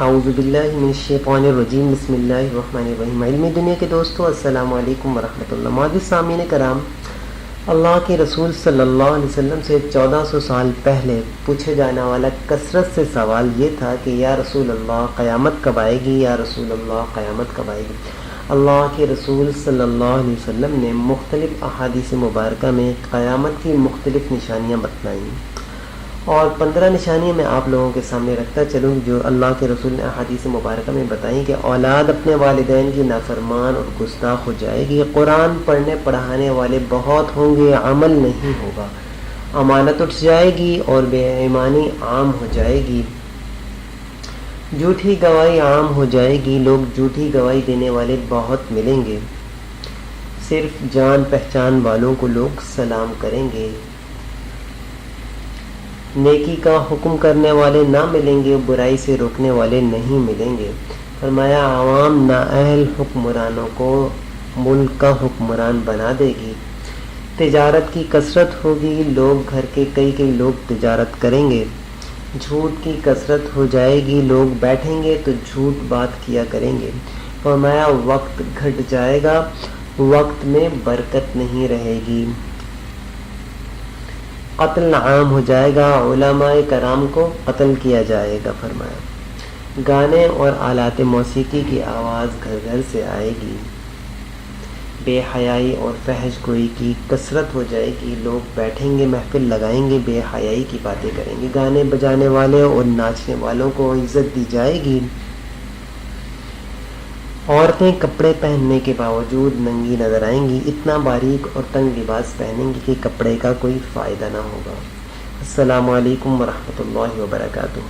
اعوذ باللہ من الشیطان الرجیم، بسم اللہ الرحمن الرحیم۔ علمی دنیا کے دوستو، السلام علیکم ورحمۃ اللہ۔ معزز سامعین کرام، اللہ کے رسول صلی اللہ علیہ وسلم سے 1400 سال پہلے پوچھے جانے والا کثرت سے سوال یہ تھا کہ یا رسول اللہ قیامت کب آئے گی، یا رسول اللہ قیامت کب آئے گی۔ اللہ کے رسول صلی اللہ علیہ وسلم نے مختلف احادیث مبارکہ میں قیامت کی مختلف نشانیاں بتلائیں، اور 15 نشانیاں میں آپ لوگوں کے سامنے رکھتا چلوں جو اللہ کے رسول نے احادیث مبارکہ میں بتائیں کہ اولاد اپنے والدین کی نافرمان اور گستاخ ہو جائے گی، قرآن پڑھنے پڑھانے والے بہت ہوں گے، عمل نہیں ہوگا، امانت اٹھ جائے گی اور بے ایمانی عام ہو جائے گی، جھوٹی گواہی عام ہو جائے گی، لوگ جھوٹی گواہی دینے والے بہت ملیں گے، صرف جان پہچان والوں کو لوگ سلام کریں گے، نیکی کا حکم کرنے والے نہ ملیں گے، برائی سے روکنے والے نہیں ملیں گے۔ فرمایا عوام نااہل حکمرانوں کو ملک کا حکمران بنا دے گی، تجارت کی کثرت ہوگی، لوگ گھر کے کئی لوگ تجارت کریں گے، جھوٹ کی کثرت ہو جائے گی، لوگ بیٹھیں گے تو جھوٹ بات کیا کریں گے۔ فرمایا وقت گھٹ جائے گا، وقت میں برکت نہیں رہے گی، قتل عام ہو جائے گا، علماء کرام کو قتل کیا جائے گا۔ فرمایا گانے اور آلات موسیقی کی آواز گھر گھر سے آئے گی، بے حیائی اور فحش گوئی کی کثرت ہو جائے گی، لوگ بیٹھیں گے محفل لگائیں گے، بے حیائی کی باتیں کریں گے، گانے بجانے والے اور ناچنے والوں کو عزت دی جائے گی، عورتیں کپڑے پہننے کے باوجود ننگی نظر آئیں گی، اتنا باریک اور تنگ لباس پہنیں گی کہ کپڑے کا کوئی فائدہ نہ ہوگا۔ السلام علیکم ورحمۃ اللہ وبرکاتہ۔